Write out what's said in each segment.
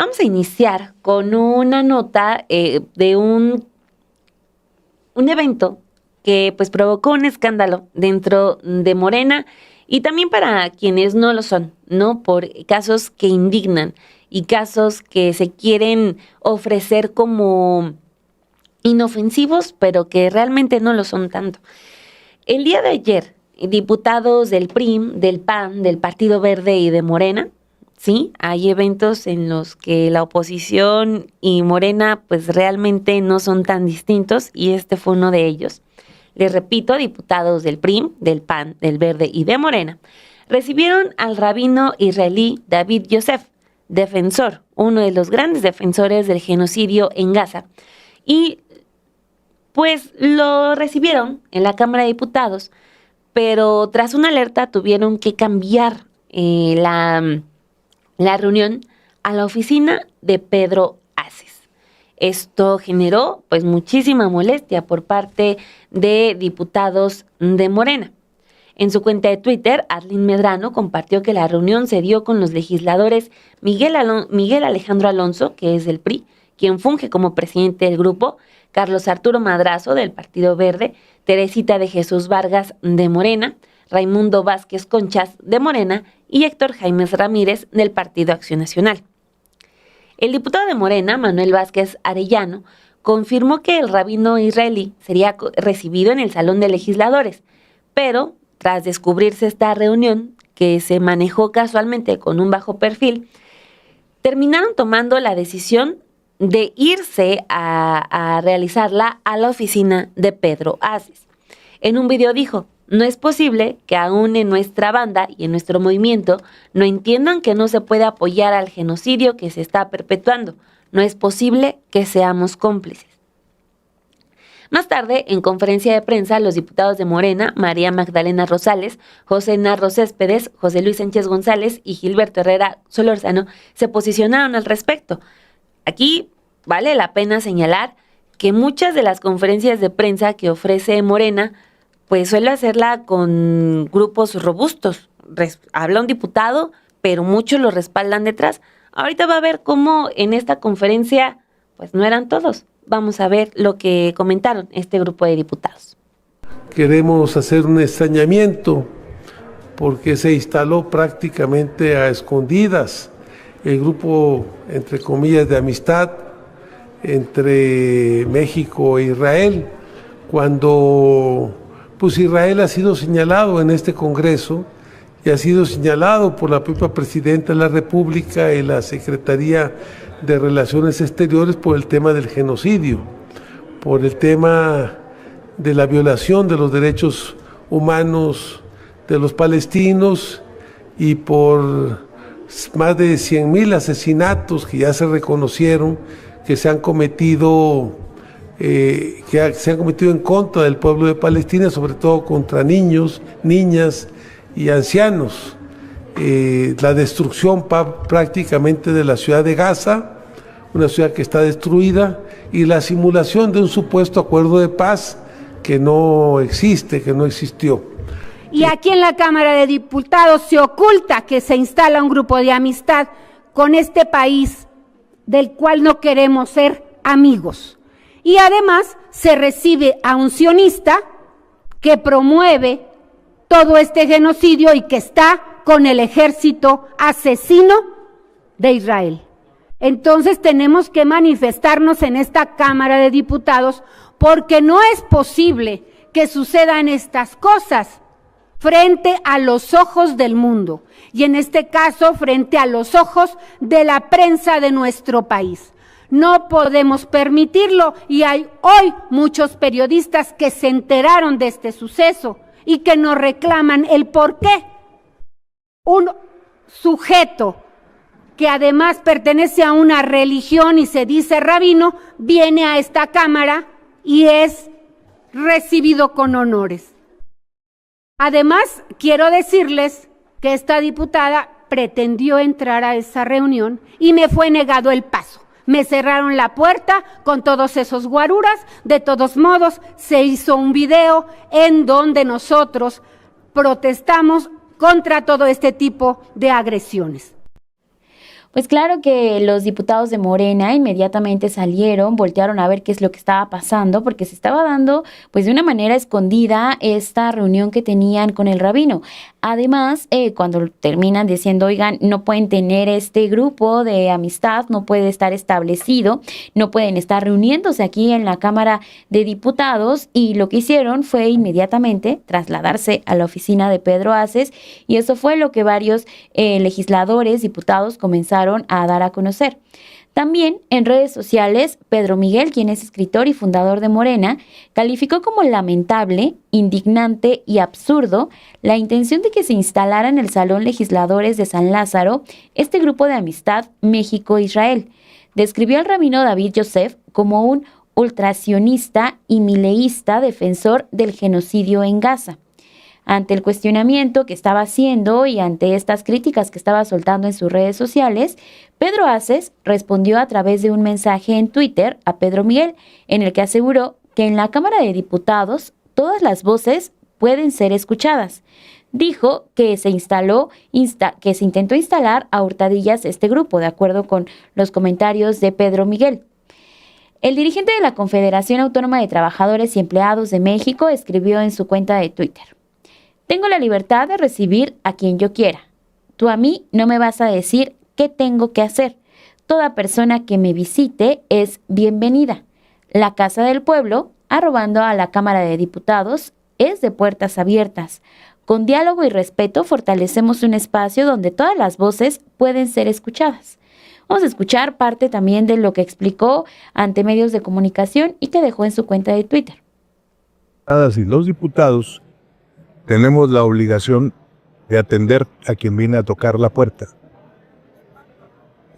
vamos a iniciar con una nota de un evento que pues provocó un escándalo dentro de Morena y también para quienes no lo son, ¿no? Por casos que indignan y casos que se quieren ofrecer como inofensivos, pero que realmente no lo son tanto. El día de ayer, diputados del PRI, del PAN, del Partido Verde y de Morena, sí, hay eventos en los que la oposición y Morena pues realmente no son tan distintos y este fue uno de ellos. Les repito, diputados del PRI, del PAN, del Verde y de Morena, recibieron al rabino israelí David Yosef, defensor, uno de los grandes defensores del genocidio en Gaza, y pues lo recibieron en la Cámara de Diputados, pero tras una alerta tuvieron que cambiar la reunión a la oficina de Pedro Aces. Esto generó pues muchísima molestia por parte de diputados de Morena. En su cuenta de Twitter, Arlín Medrano compartió que la reunión se dio con los legisladores Miguel Alejandro Alonso, que es del PRI, quien funge como presidente del grupo, Carlos Arturo Madrazo, del Partido Verde, Teresita de Jesús Vargas, de Morena, Raimundo Vázquez Conchas, de Morena, y Héctor Jaimes Ramírez, del Partido Acción Nacional. El diputado de Morena, Manuel Vázquez Arellano, confirmó que el rabino israelí sería recibido en el Salón de Legisladores, pero tras descubrirse esta reunión, que se manejó casualmente con un bajo perfil, terminaron tomando la decisión de irse a realizarla a la oficina de Pedro Aces. En un video dijo: no es posible que aún en nuestra banda y en nuestro movimiento no entiendan que no se puede apoyar al genocidio que se está perpetuando. No es posible que seamos cómplices. Más tarde, en conferencia de prensa, los diputados de Morena, María Magdalena Rosales, José Narro Céspedes, José Luis Sánchez González y Gilberto Herrera Solórzano se posicionaron al respecto. Aquí vale la pena señalar que muchas de las conferencias de prensa que ofrece Morena pues suele hacerla con grupos robustos. Habla un diputado, pero muchos lo respaldan detrás. Ahorita va a ver cómo en esta conferencia, pues no eran todos. Vamos a ver lo que comentaron este grupo de diputados. Queremos hacer un extrañamiento porque se instaló prácticamente a escondidas el grupo, entre comillas, de amistad entre México e Israel, cuando pues Israel ha sido señalado en este Congreso y ha sido señalado por la propia Presidenta de la República y la Secretaría de Relaciones Exteriores por el tema del genocidio, por el tema de la violación de los derechos humanos de los palestinos y por más de 100,000 asesinatos que ya se reconocieron que se han cometido en contra del pueblo de Palestina, sobre todo contra niños, niñas y ancianos. La destrucción prácticamente de la ciudad de Gaza, una ciudad que está destruida, y la simulación de un supuesto acuerdo de paz que no existe, que no existió. Y aquí en la Cámara de Diputados se oculta que se instala un grupo de amistad con este país del cual no queremos ser amigos. Y además se recibe a un sionista que promueve todo este genocidio y que está con el ejército asesino de Israel. Entonces tenemos que manifestarnos en esta Cámara de Diputados porque no es posible que sucedan estas cosas frente a los ojos del mundo y en este caso frente a los ojos de la prensa de nuestro país. No podemos permitirlo y hay hoy muchos periodistas que se enteraron de este suceso y que nos reclaman el por qué un sujeto que además pertenece a una religión y se dice rabino, viene a esta Cámara y es recibido con honores. Además, quiero decirles que esta diputada pretendió entrar a esa reunión y me fue negado el paso. Me cerraron la puerta con todos esos guaruras. De todos modos, se hizo un video en donde nosotros protestamos contra todo este tipo de agresiones. Pues claro que los diputados de Morena inmediatamente salieron, voltearon a ver qué es lo que estaba pasando, porque se estaba dando pues de una manera escondida esta reunión que tenían con el rabino. Además, cuando terminan diciendo, oigan, no pueden tener este grupo de amistad, no puede estar establecido, no pueden estar reuniéndose aquí en la Cámara de Diputados, y lo que hicieron fue inmediatamente trasladarse a la oficina de Pedro Aces, y eso fue lo que varios legisladores, diputados comenzaron a dar a conocer. También en redes sociales, Pedro Miguel, quien es escritor y fundador de Morena, calificó como lamentable, indignante y absurdo la intención de que se instalara en el Salón Legisladores de San Lázaro este grupo de amistad México-Israel. Describió al rabino David Yosef como un ultrasionista y mileísta defensor del genocidio en Gaza. Ante el cuestionamiento que estaba haciendo y ante estas críticas que estaba soltando en sus redes sociales, Pedro Aces respondió a través de un mensaje en Twitter a Pedro Miguel, en el que aseguró que en la Cámara de Diputados todas las voces pueden ser escuchadas. Dijo que se intentó instalar a hurtadillas este grupo, de acuerdo con los comentarios de Pedro Miguel. El dirigente de la Confederación Autónoma de Trabajadores y Empleados de México escribió en su cuenta de Twitter: tengo la libertad de recibir a quien yo quiera. Tú a mí no me vas a decir qué tengo que hacer. Toda persona que me visite es bienvenida. La Casa del Pueblo, arrobando a la Cámara de Diputados, es de puertas abiertas. Con diálogo y respeto fortalecemos un espacio donde todas las voces pueden ser escuchadas. Vamos a escuchar parte también de lo que explicó ante medios de comunicación y que dejó en su cuenta de Twitter. Y los diputados tenemos la obligación de atender a quien viene a tocar la puerta.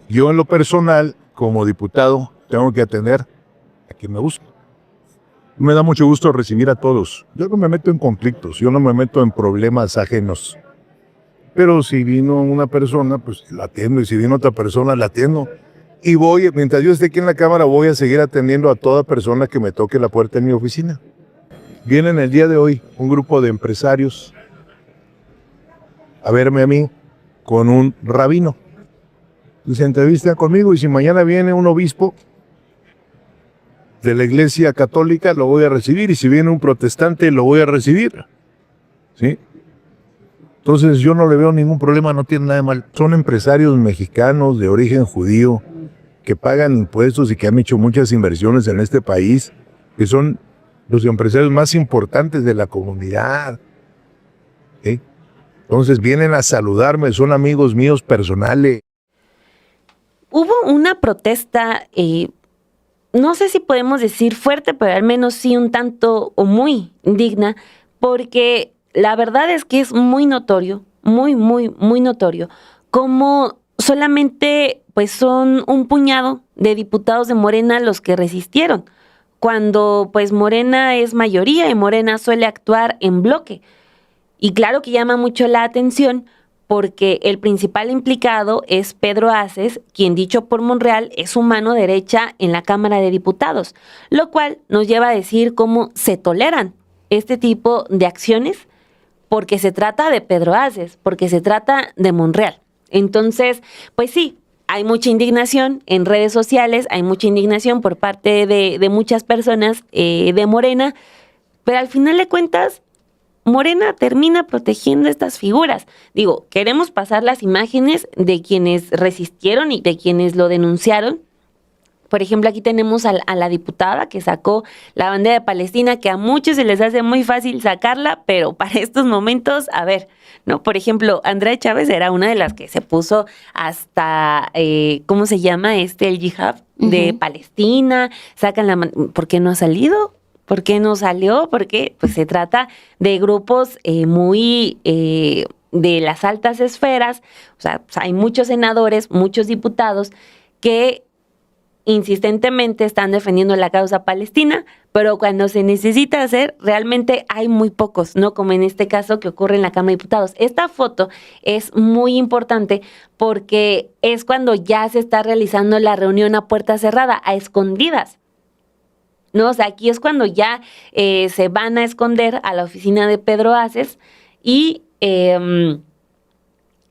Yo en lo personal, como diputado, tengo que atender a quien me busca. Me da mucho gusto recibir a todos. Yo no me meto en conflictos, yo no me meto en problemas ajenos. Pero si vino una persona, pues la atiendo, y si vino otra persona, la atiendo. Y voy, mientras yo esté aquí en la Cámara, voy a seguir atendiendo a toda persona que me toque la puerta en mi oficina. Vienen el día de hoy un grupo de empresarios a verme a mí con un rabino. Y se entrevistan conmigo, y si mañana viene un obispo de la Iglesia Católica, lo voy a recibir, y si viene un protestante, lo voy a recibir. ¿Sí? Entonces yo no le veo ningún problema, no tiene nada de mal. Son empresarios mexicanos de origen judío que pagan impuestos y que han hecho muchas inversiones en este país, que son los empresarios más importantes de la comunidad. ¿Sí? Entonces vienen a saludarme, son amigos míos personales. Hubo una protesta, no sé si podemos decir fuerte, pero al menos sí un tanto o muy digna, porque la verdad es que es muy notorio, muy notorio, cómo solamente pues son un puñado de diputados de Morena los que resistieron, cuando pues Morena es mayoría y Morena suele actuar en bloque. Y claro que llama mucho la atención porque el principal implicado es Pedro Aces, quien, dicho por Monreal, es su mano derecha en la Cámara de Diputados, lo cual nos lleva a decir cómo se toleran este tipo de acciones porque se trata de Pedro Aces, porque se trata de Monreal. Entonces, pues sí, hay mucha indignación en redes sociales, hay mucha indignación por parte de muchas personas de Morena, pero al final de cuentas, Morena termina protegiendo estas figuras. Digo, queremos pasar las imágenes de quienes resistieron y de quienes lo denunciaron. Por ejemplo, aquí tenemos a la diputada que sacó la bandera de Palestina, que a muchos se les hace muy fácil sacarla, pero para estos momentos, a ver, ¿no? Por ejemplo, Andrea Chávez era una de las que se puso hasta, ¿cómo se llama? El yihad de Palestina, sacan ¿por qué no ha salido? ¿Por qué no salió? Porque pues se trata de grupos muy de las altas esferas, o sea, hay muchos senadores, muchos diputados que insistentemente están defendiendo la causa palestina, pero cuando se necesita hacer, realmente hay muy pocos, ¿no? Como en este caso que ocurre en la Cámara de Diputados. Esta foto es muy importante porque es cuando ya se está realizando la reunión a puerta cerrada, a escondidas, ¿no? O sea, aquí es cuando ya se van a esconder a la oficina de Pedro Aces y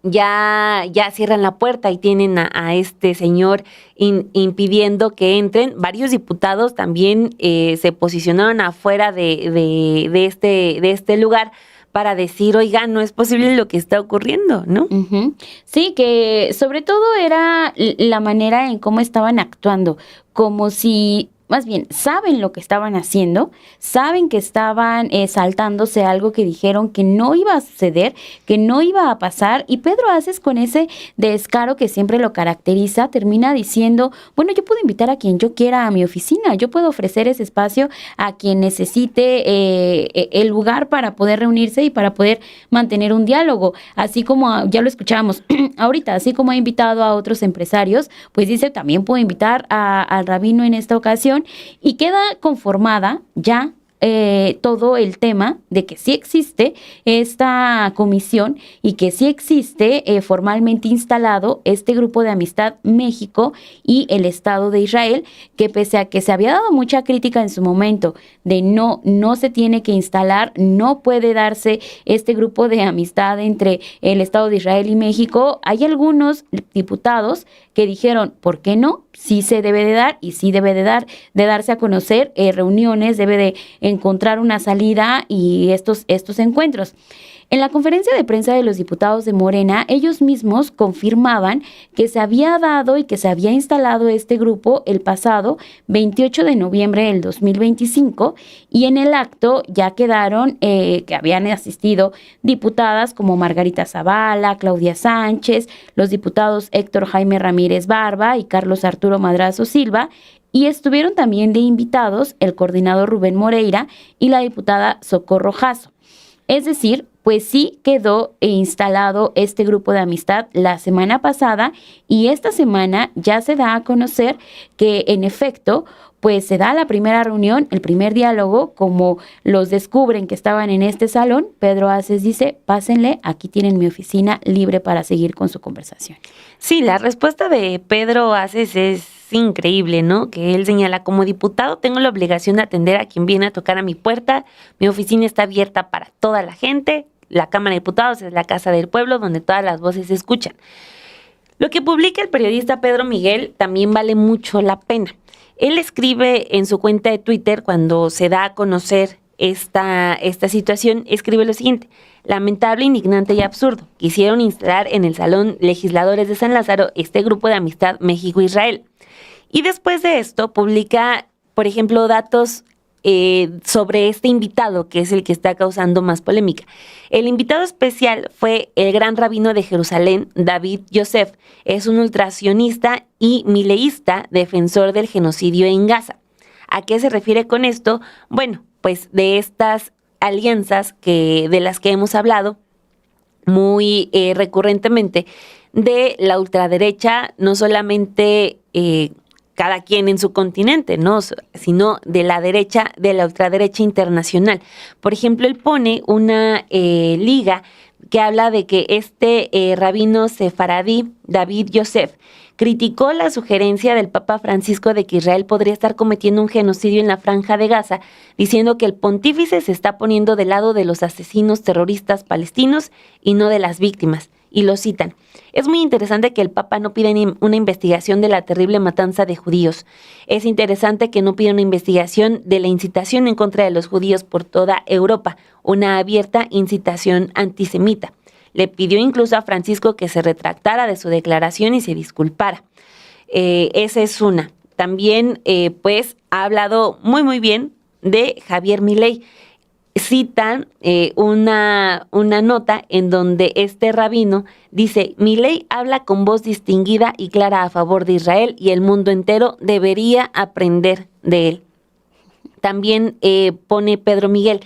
ya cierran la puerta y tienen a este señor impidiendo que entren. Varios diputados también se posicionaron afuera de este lugar para decir, oiga, no es posible lo que está ocurriendo, ¿no? Ujú. Sí, que sobre todo era la manera en cómo estaban actuando, como si, más bien, saben lo que estaban haciendo, saben que estaban saltándose algo que dijeron que no iba a suceder, que no iba a pasar, y Pedro Aces, con ese descaro que siempre lo caracteriza, termina diciendo, bueno, yo puedo invitar a quien yo quiera a mi oficina, yo puedo ofrecer ese espacio a quien necesite el lugar para poder reunirse y para poder mantener un diálogo, así como ya lo escuchábamos ahorita, así como ha invitado a otros empresarios, pues dice, también puedo invitar al rabino en esta ocasión, y queda conformada ya todo el tema de que sí existe esta comisión y que sí existe formalmente instalado este grupo de amistad México y el Estado de Israel, que pese a que se había dado mucha crítica en su momento de no se tiene que instalar, no puede darse este grupo de amistad entre el Estado de Israel y México, hay algunos diputados que dijeron, ¿por qué no? Sí se debe de dar y sí debe de darse a conocer reuniones, debe de encontrar una salida y estos encuentros. En la conferencia de prensa de los diputados de Morena, ellos mismos confirmaban que se había dado y que se había instalado este grupo el pasado 28 de noviembre del 2025 y en el acto ya quedaron que habían asistido diputadas como Margarita Zavala, Claudia Sánchez, los diputados Héctor Jaime Ramírez Barba y Carlos Arturo Madrazo Silva, y estuvieron también de invitados el coordinador Rubén Moreira y la diputada Socorro Jasso. Es decir, pues sí quedó instalado este grupo de amistad la semana pasada y esta semana ya se da a conocer que en efecto pues se da la primera reunión, el primer diálogo, como los descubren que estaban en este salón. Pedro Aces dice, pásenle, aquí tienen mi oficina libre para seguir con su conversación. Sí, la respuesta de Pedro Aces es increíble, ¿no? Que él señala, como diputado tengo la obligación de atender a quien viene a tocar a mi puerta, mi oficina está abierta para toda la gente, la Cámara de Diputados es la casa del pueblo donde todas las voces se escuchan. Lo que publica el periodista Pedro Miguel también vale mucho la pena. Él escribe en su cuenta de Twitter, cuando se da a conocer esta situación, escribe lo siguiente: lamentable, indignante y absurdo. Quisieron instalar en el Salón Legisladores de San Lázaro este grupo de amistad México-Israel. Y después de esto publica, por ejemplo, datos sobre este invitado, que es el que está causando más polémica. El invitado especial fue el gran rabino de Jerusalén, David Yosef. Es un ultrasionista y mileísta defensor del genocidio en Gaza. ¿A qué se refiere con esto? Bueno, pues de estas alianzas de las que hemos hablado muy recurrentemente, de la ultraderecha, no solamente cada quien en su continente, ¿no? Sino de la derecha, de la ultraderecha internacional. Por ejemplo, él pone una liga que habla de que este rabino sefaradí, David Yosef, criticó la sugerencia del Papa Francisco de que Israel podría estar cometiendo un genocidio en la Franja de Gaza, diciendo que el pontífice se está poniendo del lado de los asesinos terroristas palestinos y no de las víctimas. Y lo citan: es muy interesante que el Papa no pida una investigación de la terrible matanza de judíos. Es interesante que no pida una investigación de la incitación en contra de los judíos por toda Europa, una abierta incitación antisemita. Le pidió incluso a Francisco que se retractara de su declaración y se disculpara. Esa es una. También, pues, ha hablado muy bien de Javier Milei. Citan una nota en donde este rabino dice: Milei habla con voz distinguida y clara a favor de Israel y el mundo entero debería aprender de él. También pone Pedro Miguel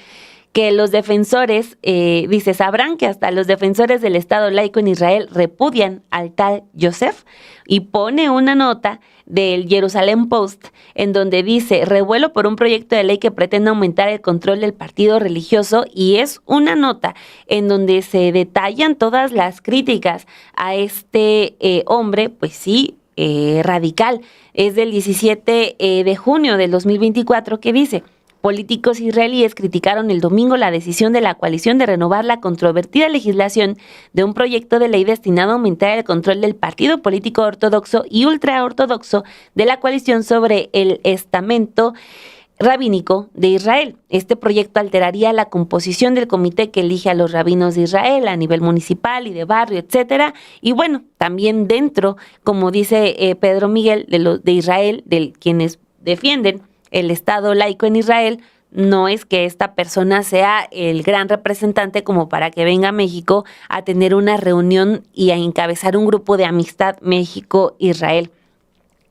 que los defensores, dice, sabrán que hasta los defensores del Estado laico en Israel repudian al tal Yosef, y pone una nota del Jerusalem Post en donde dice: revuelo por un proyecto de ley que pretende aumentar el control del partido religioso, y es una nota en donde se detallan todas las críticas a este hombre, pues sí, radical. Es del 17 de junio del 2024 que dice: Políticos israelíes criticaron el domingo la decisión de la coalición de renovar la controvertida legislación de un proyecto de ley destinado a aumentar el control del partido político ortodoxo y ultraortodoxo de la coalición sobre el estamento rabínico de Israel. Este proyecto alteraría la composición del comité que elige a los rabinos de Israel a nivel municipal y de barrio, etcétera. Y bueno, también dentro, como dice Pedro Miguel, de Israel, de quienes defienden el Estado laico en Israel, no es que esta persona sea el gran representante como para que venga a México a tener una reunión y a encabezar un grupo de amistad México-Israel.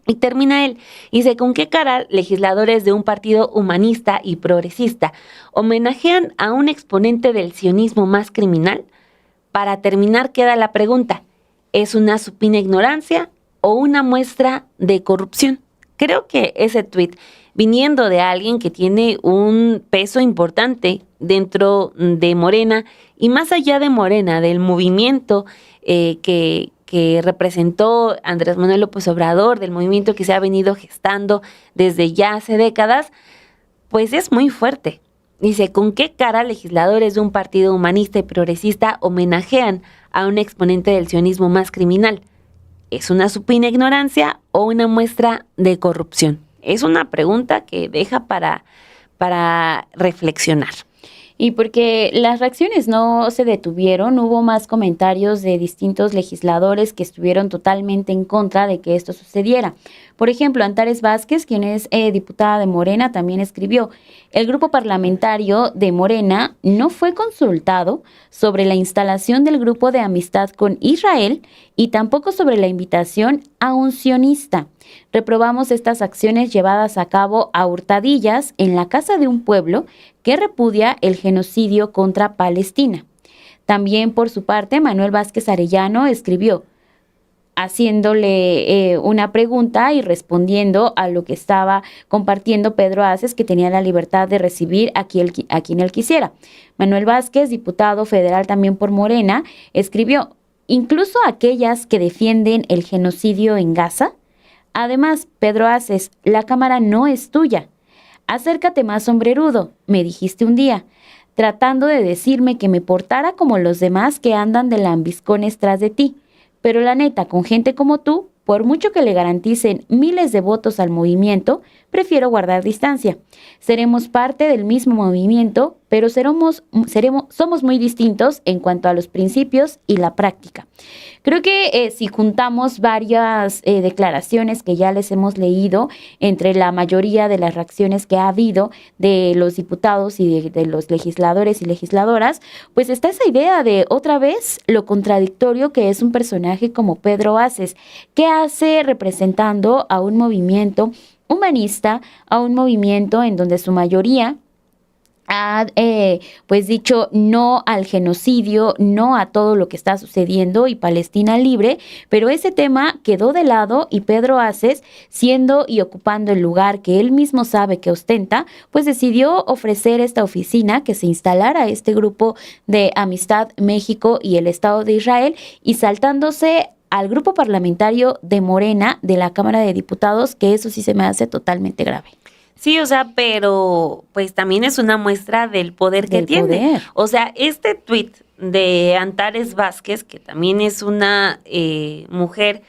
Y termina él, dice, ¿con qué cara legisladores de un partido humanista y progresista homenajean a un exponente del sionismo más criminal? Para terminar queda la pregunta, ¿es una supina ignorancia o una muestra de corrupción? Creo que ese tuit, viniendo de alguien que tiene un peso importante dentro de Morena y más allá de Morena, del movimiento que representó Andrés Manuel López Obrador, del movimiento que se ha venido gestando desde ya hace décadas, pues es muy fuerte. Dice, ¿con qué cara legisladores de un partido humanista y progresista homenajean a un exponente del sionismo más criminal? ¿Es una supina ignorancia o una muestra de corrupción? Es una pregunta que deja para reflexionar. Y porque las reacciones no se detuvieron, hubo más comentarios de distintos legisladores que estuvieron totalmente en contra de que esto sucediera. Por ejemplo, Antares Vázquez, quien es diputada de Morena, también escribió: el grupo parlamentario de Morena no fue consultado sobre la instalación del grupo de amistad con Israel y tampoco sobre la invitación a un sionista. Reprobamos estas acciones llevadas a cabo a hurtadillas en la casa de un pueblo que repudia el genocidio contra Palestina. También, por su parte, Manuel Vázquez Arellano escribió, haciéndole una pregunta y respondiendo a lo que estaba compartiendo Pedro Aces, que tenía la libertad de recibir a quien él quisiera. Manuel Vázquez, diputado federal también por Morena, escribió, incluso aquellas que defienden el genocidio en Gaza. Además, Pedro Aces, la cámara no es tuya. Acércate más, sombrerudo, me dijiste un día, tratando de decirme que me portara como los demás que andan de lambiscones tras de ti. Pero la neta, con gente como tú, por mucho que le garanticen miles de votos al movimiento, prefiero guardar distancia. Seremos parte del mismo movimiento, pero somos muy distintos en cuanto a los principios y la práctica. Creo que si juntamos varias declaraciones que ya les hemos leído, entre la mayoría de las reacciones que ha habido de los diputados y de los legisladores y legisladoras, pues está esa idea de otra vez lo contradictorio que es un personaje como Pedro Aces, que hace representando a un movimiento humanista, a un movimiento en donde su mayoría ha pues dicho no al genocidio, no a todo lo que está sucediendo y Palestina libre, pero ese tema quedó de lado y Pedro Aces, siendo y ocupando el lugar que él mismo sabe que ostenta, pues decidió ofrecer esta oficina que se instalara este grupo de Amistad México y el Estado de Israel y saltándose al grupo parlamentario de Morena de la Cámara de Diputados, que eso sí se me hace totalmente grave. Sí, o sea, pero pues también es una muestra del poder que tiene. O sea, este tuit de Antares Vázquez, que también es una mujer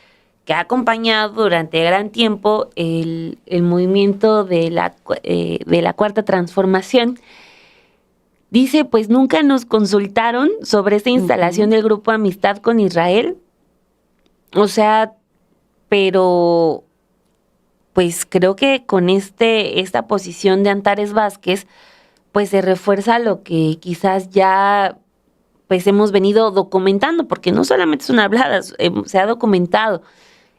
que ha acompañado durante gran tiempo el movimiento de la Cuarta Transformación, dice, pues nunca nos consultaron sobre esta instalación del grupo Amistad con Israel. O sea, pero pues creo que con esta posición de Antares Vázquez, pues se refuerza lo que quizás ya pues hemos venido documentando, porque no solamente son habladas, se ha documentado.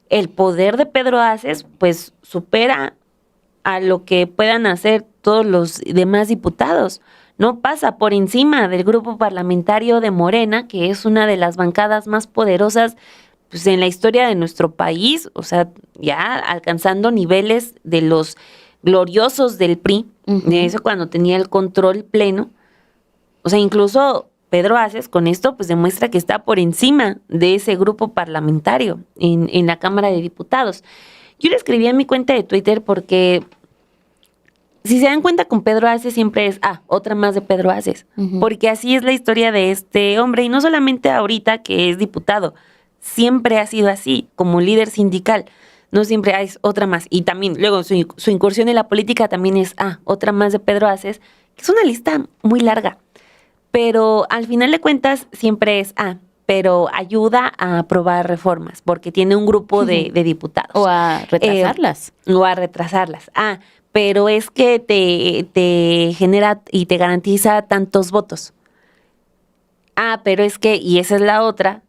El poder de Pedro Aces pues supera a lo que puedan hacer todos los demás diputados. No pasa por encima del grupo parlamentario de Morena, que es una de las bancadas más poderosas pues en la historia de nuestro país, o sea, ya alcanzando niveles de los gloriosos del PRI, de eso cuando tenía el control pleno. O sea, incluso Pedro Aces con esto pues demuestra que está por encima de ese grupo parlamentario en la Cámara de Diputados. Yo le escribí en mi cuenta de Twitter porque si se dan cuenta, con Pedro Aces siempre es, otra más de Pedro Aces, porque así es la historia de este hombre, y no solamente ahorita que es diputado, siempre ha sido así, como líder sindical, no siempre es otra más, y también luego su incursión en la política también es, otra más de Pedro Aces, que es una lista muy larga, pero al final de cuentas siempre es, pero ayuda a aprobar reformas, porque tiene un grupo de diputados. O a retrasarlas. Pero es que te genera y te garantiza tantos votos. Pero es que, y esa es la otra,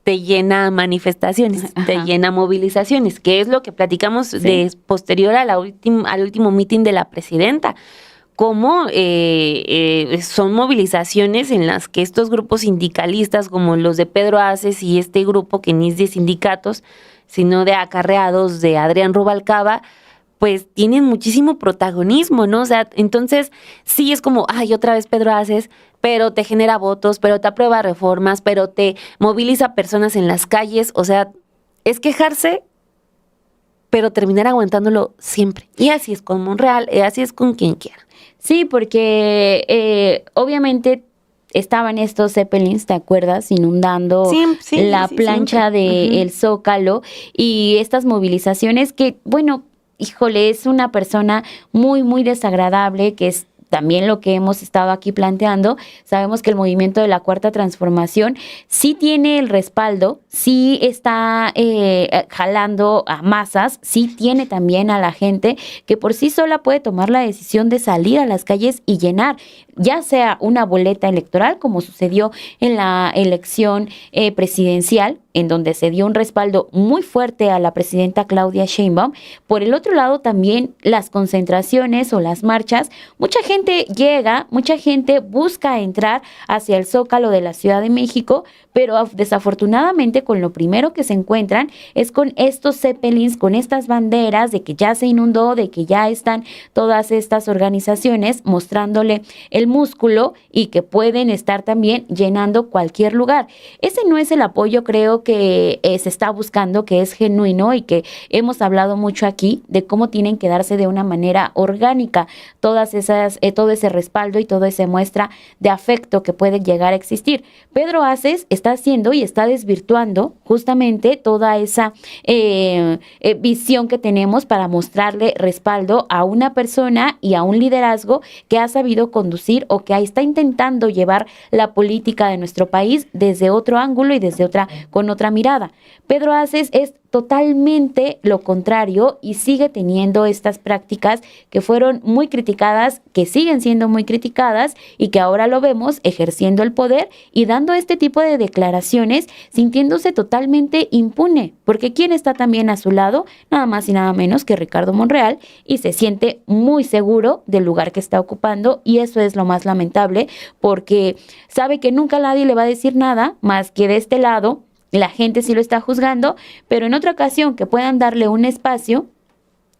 te llena manifestaciones, te llena movilizaciones, que es lo que platicamos posterior al último meeting de la presidenta. Cómo son movilizaciones en las que estos grupos sindicalistas, como los de Pedro Aces y este grupo que ni es de sindicatos, sino de acarreados de Adrián Rubalcaba, pues tienen muchísimo protagonismo, ¿no? O sea, entonces sí es como, otra vez Pedro Aces, pero te genera votos, pero te aprueba reformas, pero te moviliza personas en las calles, o sea, es quejarse, pero terminar aguantándolo siempre. Y así es con Monreal, así es con quien quiera. Sí, porque obviamente estaban estos Zeppelins, ¿te acuerdas? Inundando la plancha del Zócalo, y estas movilizaciones que, bueno, híjole, es una persona muy, muy desagradable, que es también lo que hemos estado aquí planteando. Sabemos que el movimiento de la Cuarta Transformación sí tiene el respaldo, sí está jalando a masas, sí tiene también a la gente que por sí sola puede tomar la decisión de salir a las calles y llenar, ya sea una boleta electoral, como sucedió en la elección presidencial, en donde se dio un respaldo muy fuerte a la presidenta Claudia Sheinbaum. Por el otro lado, también las concentraciones o las marchas, mucha gente llega, mucha gente busca entrar hacia el Zócalo de la Ciudad de México, pero desafortunadamente con lo primero que se encuentran es con estos zeppelins, con estas banderas de que ya se inundó, de que ya están todas estas organizaciones mostrándole el músculo y que pueden estar también llenando cualquier lugar. Ese no es el apoyo, creo, que se está buscando, que es genuino, y que hemos hablado mucho aquí de cómo tienen que darse de una manera orgánica todas esas, todo ese respaldo y toda esa muestra de afecto que puede llegar a existir. Pedro Aces está haciendo y está desvirtuando justamente toda esa visión que tenemos para mostrarle respaldo a una persona y a un liderazgo que ha sabido conducir o que está intentando llevar la política de nuestro país desde otro ángulo y con otra mirada. Pedro Aces es totalmente lo contrario y sigue teniendo estas prácticas que fueron muy criticadas, que siguen siendo muy criticadas, y que ahora lo vemos ejerciendo el poder y dando este tipo de declaraciones, sintiéndose totalmente impune, porque ¿quién está también a su lado? Nada más y nada menos que Ricardo Monreal, y se siente muy seguro del lugar que está ocupando, y eso es lo más lamentable, porque sabe que nunca nadie le va a decir nada más que de este lado. La gente sí lo está juzgando, pero en otra ocasión que puedan darle un espacio,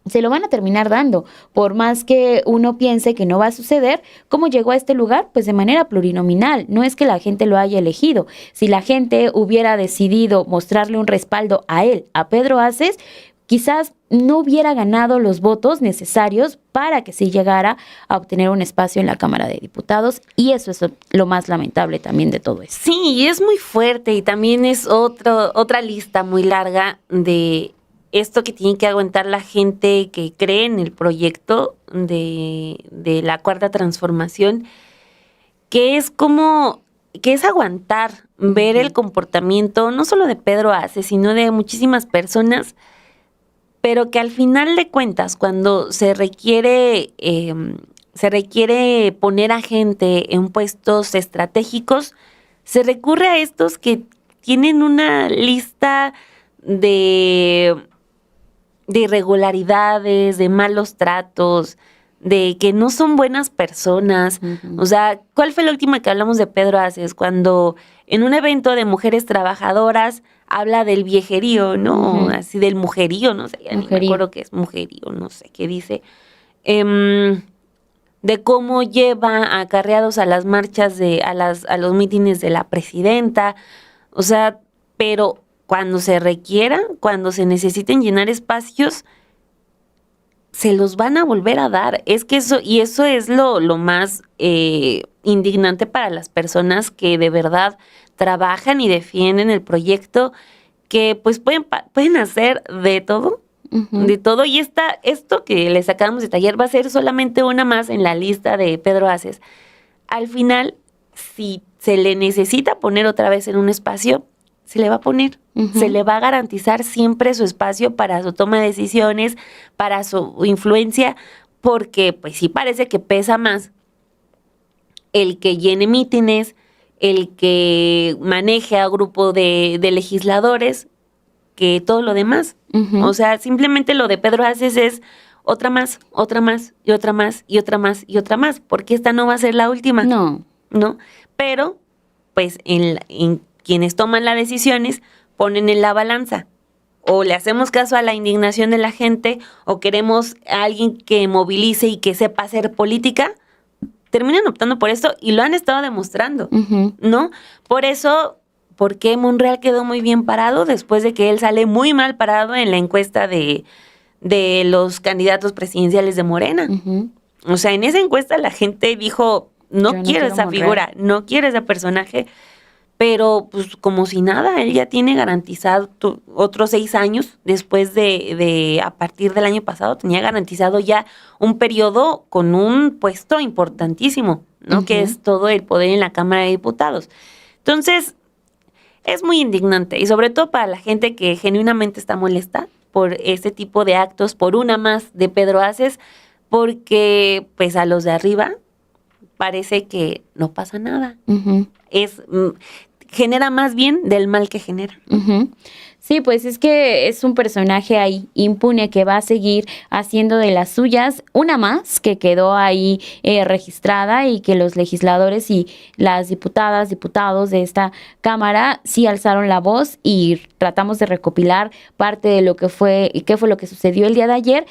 se lo van a terminar dando, por más que uno piense que no va a suceder. ¿Cómo llegó a este lugar? Pues de manera plurinominal, no es que la gente lo haya elegido. Si la gente hubiera decidido mostrarle un respaldo a él, a Pedro Aces, quizás no hubiera ganado los votos necesarios para que sí llegara a obtener un espacio en la Cámara de Diputados, y eso es lo más lamentable también de todo esto. Sí, y es muy fuerte, y también es otra lista muy larga de esto que tiene que aguantar la gente que cree en el proyecto de la Cuarta Transformación, que es aguantar, ver el comportamiento no solo de Pedro Aces, sino de muchísimas personas, pero que al final de cuentas, cuando se requiere poner a gente en puestos estratégicos, se recurre a estos que tienen una lista de irregularidades, de malos tratos, de que no son buenas personas. O sea, ¿cuál fue la última que hablamos de Pedro Aces? Cuando en un evento de mujeres trabajadoras habla del viejerío, ¿no? Así del mujerío, no sé, ya ni me acuerdo qué es mujerío, no sé qué dice. De cómo lleva acarreados a las marchas, a los mítines de la presidenta. O sea, pero cuando se requiera, cuando se necesiten llenar espacios, se los van a volver a dar. Es que eso es lo más indignante para las personas que de verdad trabajan y defienden el proyecto, que pues pueden hacer de todo, de todo. Y esto que les acabamos de taller va a ser solamente una más en la lista de Pedro Aces. Al final, si se le necesita poner otra vez en un espacio, se le va a poner, se le va a garantizar siempre su espacio para su toma de decisiones, para su influencia, porque pues sí parece que pesa más el que llene mítines, el que maneje a grupo de legisladores, que todo lo demás. O sea, simplemente lo de Pedro Aces es otra más, otra más, y otra más, y otra más, y otra más, porque esta no va a ser la última. No. Pero, pues, en quienes toman las decisiones ponen en la balanza. O le hacemos caso a la indignación de la gente, o queremos a alguien que movilice y que sepa hacer política, terminan optando por esto y lo han estado demostrando, ¿no? Por eso, ¿por qué Monreal quedó muy bien parado después de que él sale muy mal parado en la encuesta de los candidatos presidenciales de Morena? O sea, en esa encuesta la gente dijo, no quiero esa figura, no quiero ese personaje, pero pues como si nada, él ya tiene garantizado otros 6 años después de a partir del año pasado, tenía garantizado ya un periodo con un puesto importantísimo, ¿no? Que es todo el poder en la Cámara de Diputados. Entonces, es muy indignante, y sobre todo para la gente que genuinamente está molesta por este tipo de actos, por una más de Pedro Aces, porque pues a los de arriba parece que no pasa nada. Genera más bien del mal que genera. Sí, pues es que es un personaje ahí impune que va a seguir haciendo de las suyas, una más que quedó ahí registrada, y que los legisladores y las diputadas, diputados de esta Cámara sí alzaron la voz, y tratamos de recopilar parte de lo que fue y qué fue lo que sucedió el día de ayer.